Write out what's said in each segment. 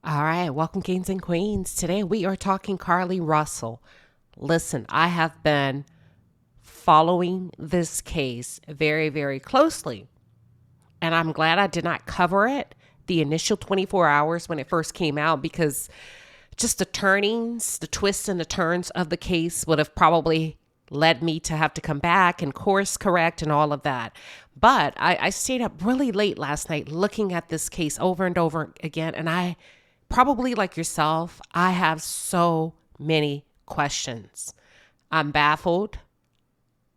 All right, welcome kings and queens. Today we are talking Carlee Russell. Listen, I have been following this case very, very closely, and I'm glad I did not cover it the initial 24 hours when it first came out, because just the turnings, the twists and the turns of the case would have probably led me to have to come back and course correct and all of that. But I stayed up really late last night looking at this case over and over again, and I probably, like yourself, I have so many questions. I'm baffled.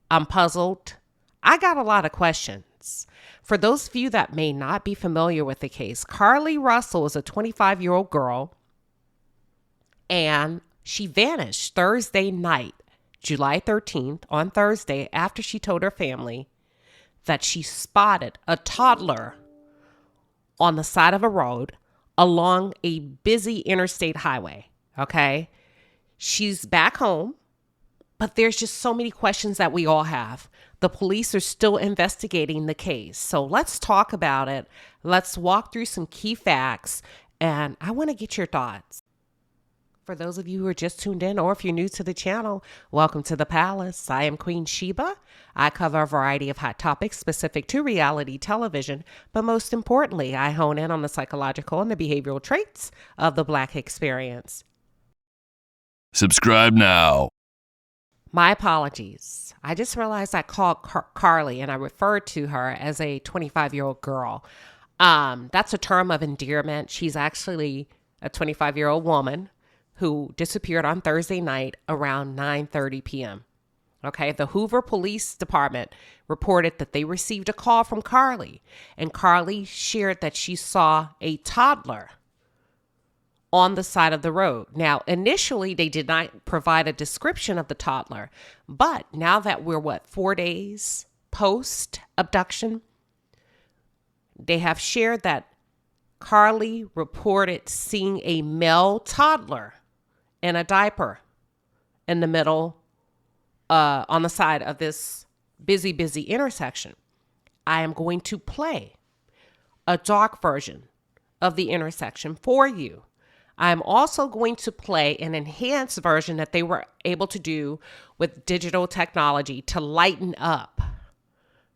I'm puzzled. I got a lot of questions. For those of you that may not be familiar with the case, Carlee Russell is a 25-year-old girl, and she vanished Thursday night, July 13th, on Thursday, after she told her family that she spotted a toddler on the side of a road along a busy interstate highway. Okay. She's back home, but there's just so many questions that we all have. The police are still investigating the case. So let's talk about it. Let's walk through some key facts, and I want to get your thoughts. For those of you who are just tuned in, or if you're new to the channel, welcome to the palace. I am Queen Sheba. I cover a variety of hot topics specific to reality television, but most importantly, I hone in on the psychological and the behavioral traits of the Black experience. Subscribe now. My apologies. I just realized I called Carlee and I referred to her as a 25-year-old girl. That's a term of endearment. She's actually a 25-year-old woman who disappeared on Thursday night around 9:30 p.m. Okay, the Hoover Police Department reported that they received a call from Carlee, and Carlee shared that she saw a toddler on the side of the road. Now, initially, they did not provide a description of the toddler, but now that we're, 4 days post-abduction, they have shared that Carlee reported seeing a male toddler in a diaper in the middle, on the side of this busy intersection. I am going to play a dark version of the intersection for you. I'm also going to play an enhanced version that they were able to do with digital technology to lighten up,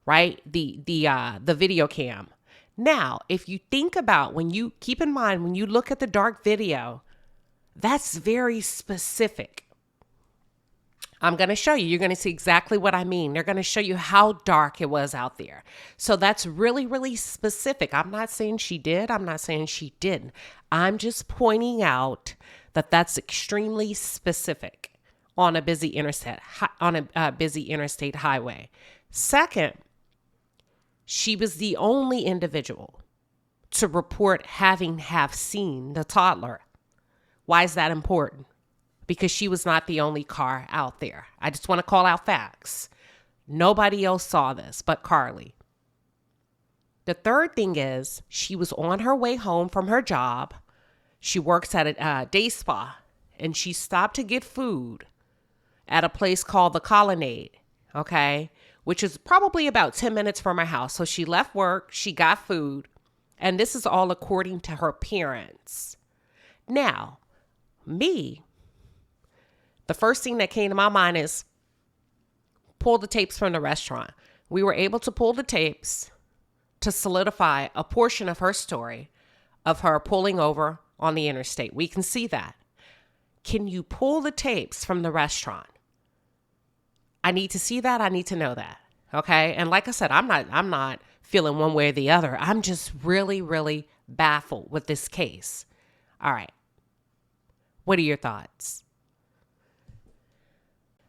right? The video cam. Now, if you think about, keep in mind, when you look at the dark video, that's very specific. I'm going to show you. You're going to see exactly what I mean. They're going to show you how dark it was out there. So that's really, really specific. I'm not saying she did. I'm not saying she didn't. I'm just pointing out that that's extremely specific on a busy interstate highway. Second, she was the only individual to report having seen the toddler. Why is that important? Because she was not the only car out there. I just want to call out facts. Nobody else saw this but Carlee. The third thing is she was on her way home from her job. She works at a day spa, and she stopped to get food at a place called the Colonnade, okay, which is probably about 10 minutes from her house. So she left work, she got food, and this is all according to her parents. Now, the first thing that came to my mind is pull the tapes from the restaurant. We were able to pull the tapes to solidify a portion of her story of her pulling over on the interstate. We can see that. Can you pull the tapes from the restaurant? I need to see that. I need to know that. Okay. And like I said, I'm not feeling one way or the other. I'm just really, really baffled with this case. All right. What are your thoughts?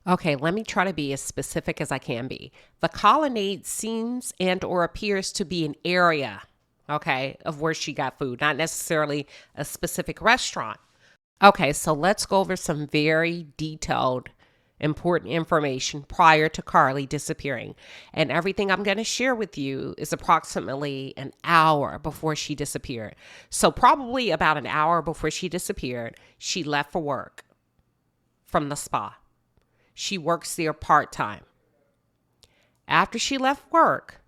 Okay, let me try to be as specific as I can be. The Colonnade seems and or appears to be an area, okay, of where she got food, not necessarily a specific restaurant. Okay, so let's go over some very detailed, important information prior to Carlee disappearing. And everything I'm going to share with you is approximately an hour before she disappeared. So probably about an hour before she disappeared, she left for work from the spa. She works there part-time. After she left work,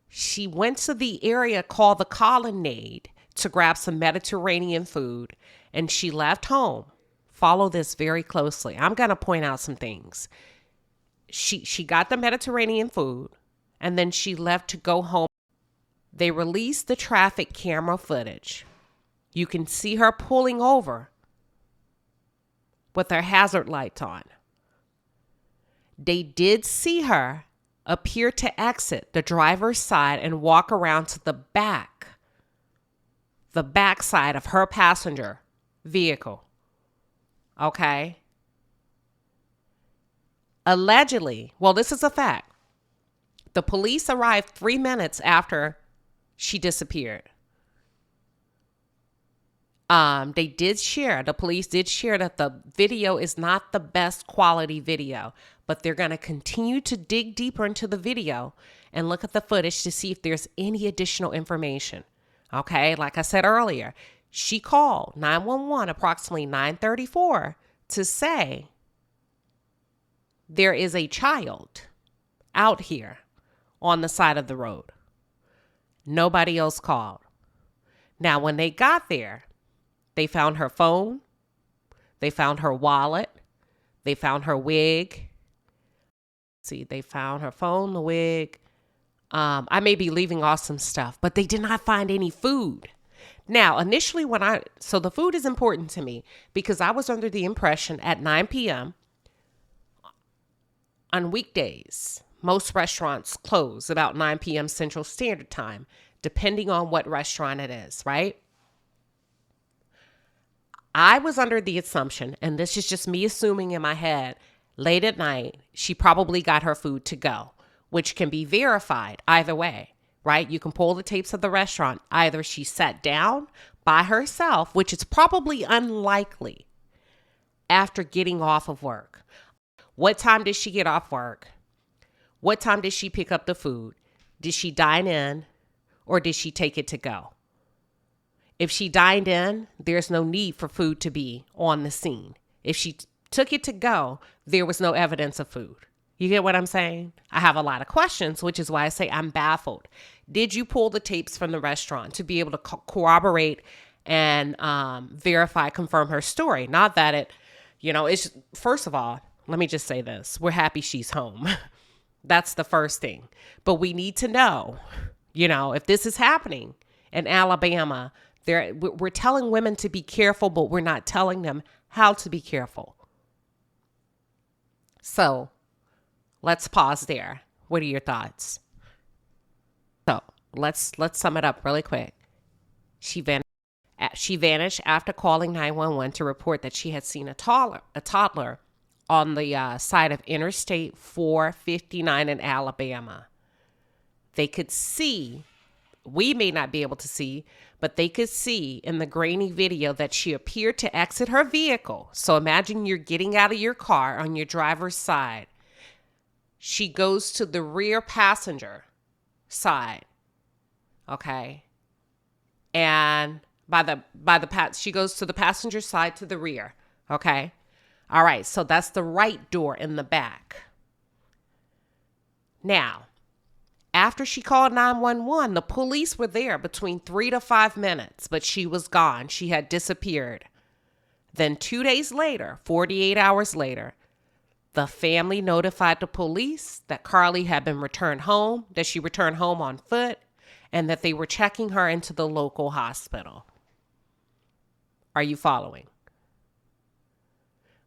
she went to the area called the Colonnade to grab some Mediterranean food, and she left home. Follow this very closely. I'm going to point out some things. She got the Mediterranean food, and then she left to go home. They released the traffic camera footage. You can see her pulling over with her hazard lights on. They did see her appear to exit the driver's side and walk around to the back side of her passenger vehicle. Okay? Allegedly, well, this is a fact. The police arrived 3 minutes after she disappeared. The police did share that the video is not the best quality video, but they're going to continue to dig deeper into the video and look at the footage to see if there's any additional information. Okay, like I said earlier, she called 911 approximately 9:34 to say there is a child out here on the side of the road. Nobody else called. Now, when they got there, they found her phone, they found her wallet, they found her wig. See, they found her phone, the wig. I may be leaving off some stuff, but they did not find any food. Now, initially so the food is important to me because I was under the impression at 9 p.m. on weekdays, most restaurants close about 9 p.m. Central Standard Time, depending on what restaurant it is, right? I was under the assumption, and this is just me assuming in my head, late at night, she probably got her food to go, which can be verified either way, right? You can pull the tapes of the restaurant. Either she sat down by herself, which is probably unlikely, after getting off of work. What time did she get off work? What time did she pick up the food? Did she dine in or did she take it to go? If she dined in, there's no need for food to be on the scene. If she took it to go, there was no evidence of food. You get what I'm saying? I have a lot of questions, which is why I say I'm baffled. Did you pull the tapes from the restaurant to be able to corroborate and verify, confirm her story? Not that it's, first of all, let me just say this. We're happy she's home. That's the first thing. But we need to know, if this is happening in Alabama, we're telling women to be careful, but we're not telling them how to be careful. So let's pause there. What are your thoughts? So let's sum it up really quick. She vanished after calling 911 to report that she had seen a toddler on the side of Interstate 459 in Alabama. They could see, we may not be able to see, but they could see in the grainy video that she appeared to exit her vehicle. So imagine you're getting out of your car on your driver's side. She goes to the rear passenger side, okay? And she goes to the passenger side to the rear, okay? All right, so that's the right door in the back. Now, after she called 911, the police were there between 3 to 5 minutes, but she was gone. She had disappeared. Then 2 days later, 48 hours later, the family notified the police that Carlee had been returned home, that she returned home on foot, and that they were checking her into the local hospital. Are you following?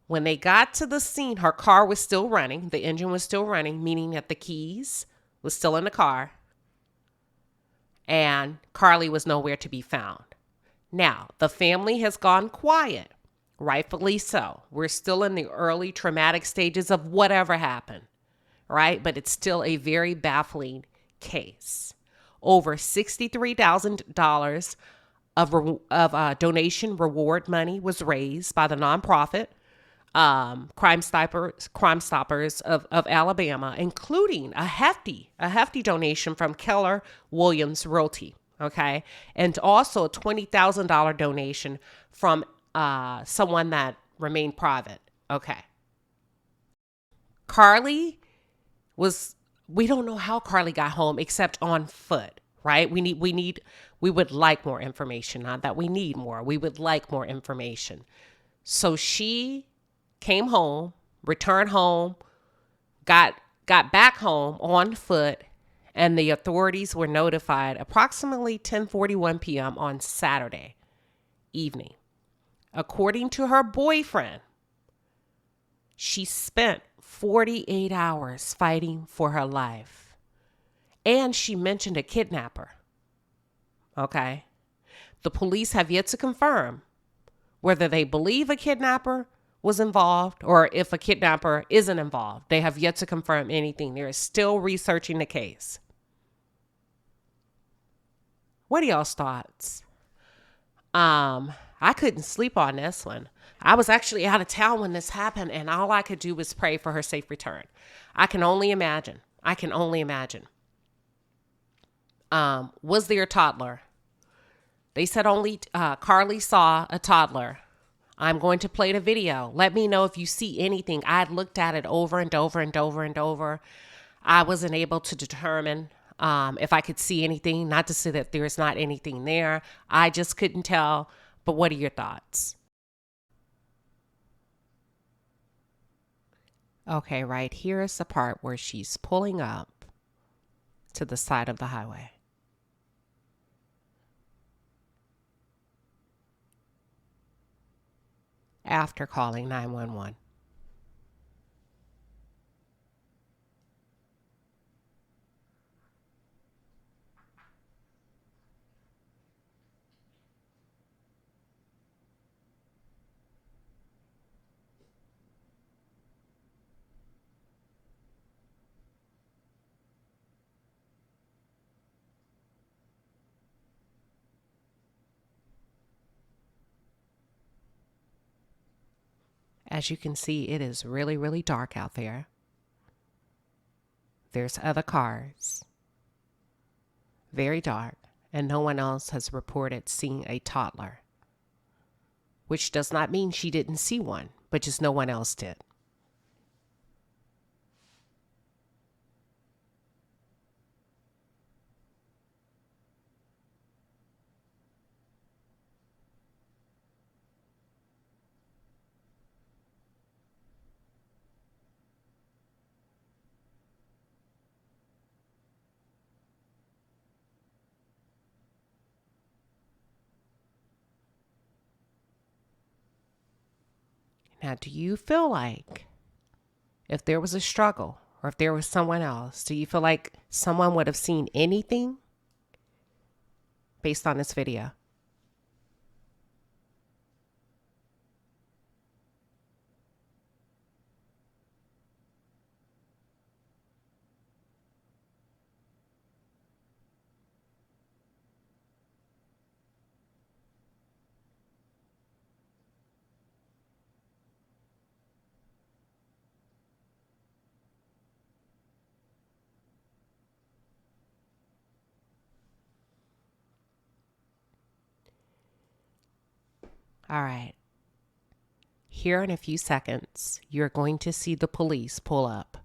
When they got to the scene, her car was still running. The engine was still running, meaning that the keys was still in the car. And Carlee was nowhere to be found. Now, the family has gone quiet. Rightfully so. We're still in the early traumatic stages of whatever happened, right? But it's still a very baffling case. Over $63,000 of donation reward money was raised by the nonprofit Crime Stoppers of Alabama, including a hefty donation from Keller Williams Realty, okay? And also a $20,000 donation from someone that remained private, okay? Carlee was We don't know how Carlee got home except on foot, right? We would like more information. Not that we need more. We would like more information. So she came home, returned home, got back home on foot, and the authorities were notified approximately 10:41 p.m. on Saturday evening. According to her boyfriend, she spent 48 hours fighting for her life. And she mentioned a kidnapper. Okay. The police have yet to confirm whether they believe a kidnapper was involved or if a kidnapper isn't involved. They have yet to confirm anything. They're still researching the case. What are y'all's thoughts? I couldn't sleep on this one. I was actually out of town when this happened, and all I could do was pray for her safe return. I can only imagine. Was there a toddler? They said only Carlee saw a toddler. I'm going to play the video. Let me know if you see anything. I had looked at it over and over and over and over. I wasn't able to determine if I could see anything. Not to say that there's not anything there. I just couldn't tell. But what are your thoughts? Okay, right here is the part where she's pulling up to the side of the highway. After calling 911. As you can see, it is really, really dark out there. There's other cars. Very dark. And no one else has reported seeing a toddler. Which does not mean she didn't see one, but just no one else did. Now, do you feel like if there was a struggle or if there was someone else, do you feel like someone would have seen anything based on this video? All right. Here in a few seconds, you're going to see the police pull up.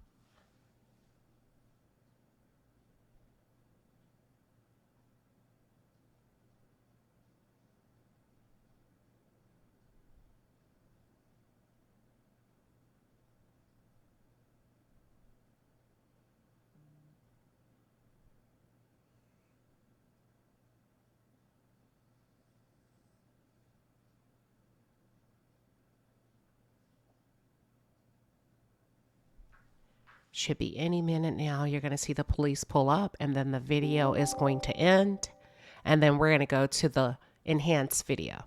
Should be any minute now. You're going to see the police pull up, and then the video is going to end. And then we're going to go to the enhanced video.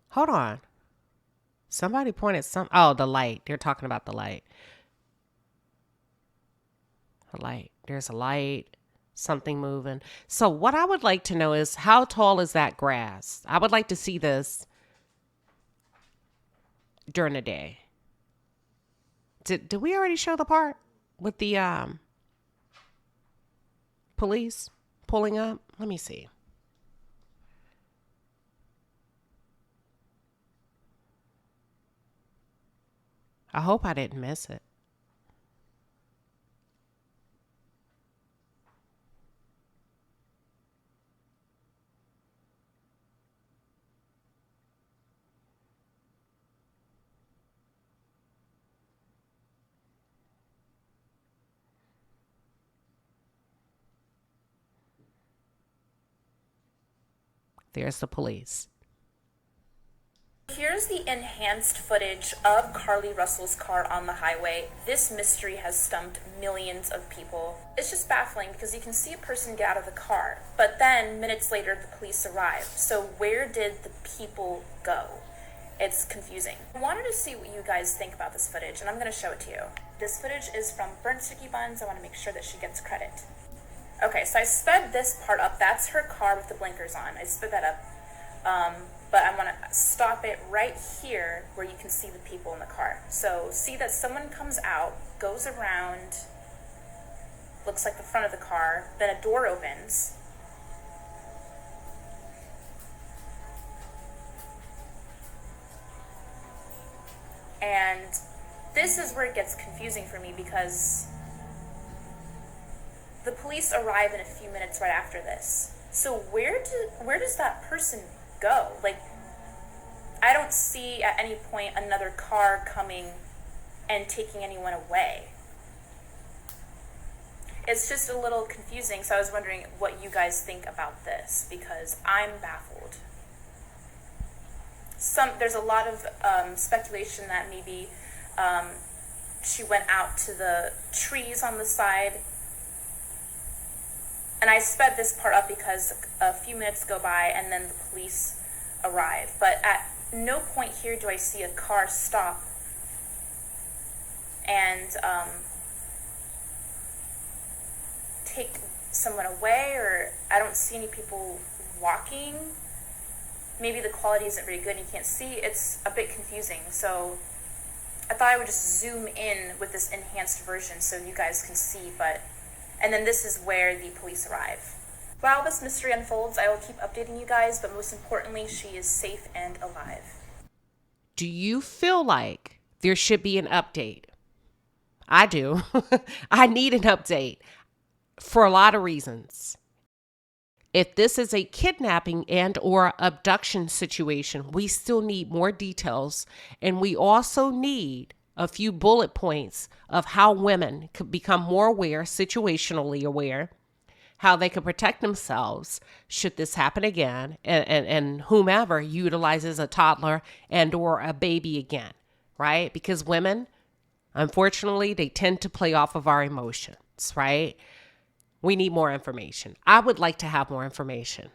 Hold on. Somebody pointed oh, the light. They're talking about the light. A light. There's a light. Something moving. So what I would like to know is, how tall is that grass? I would like to see this during the day. Did we already show the part with the police pulling up? Let me see. I hope I didn't miss it. There's the police. Here's the enhanced footage of Carlee Russell's car on the highway. This mystery has stumped millions of people. It's just baffling because you can see a person get out of the car, but then minutes later the police arrive. So where did the people go? It's confusing. I wanted to see what you guys think about this footage, and I'm going to show it to you. This footage is from Burnt Sticky Buns. I want to make sure that she gets credit. Okay, so I sped this part up. That's her car with the blinkers on. I sped that up. But I want to stop it right here where you can see the people in the car. So see that someone comes out, goes around, looks like the front of the car, then a door opens. And this is where it gets confusing for me because the police arrive in a few minutes right after this. So where does that person go? Like, I don't see at any point another car coming and taking anyone away. It's just a little confusing, so I was wondering what you guys think about this, because I'm baffled. There's a lot of speculation that maybe she went out to the trees on the side. And I sped this part up because a few minutes go by and then the police arrive. But at no point here do I see a car stop and take someone away, or I don't see any people walking. Maybe the quality isn't very good and you can't see. It's a bit confusing. So I thought I would just zoom in with this enhanced version so you guys can see, and then this is where the police arrive. While this mystery unfolds, I will keep updating you guys, but most importantly, she is safe and alive. Do you feel like there should be an update? I do. I need an update for a lot of reasons. If this is a kidnapping and or abduction situation, we still need more details, and we also need a few bullet points of how women could become more aware, situationally aware, how they could protect themselves should this happen again, and whomever utilizes a toddler and or a baby again, right? Because women, unfortunately, they tend to play off of our emotions, right? We need more information. I would like to have more information.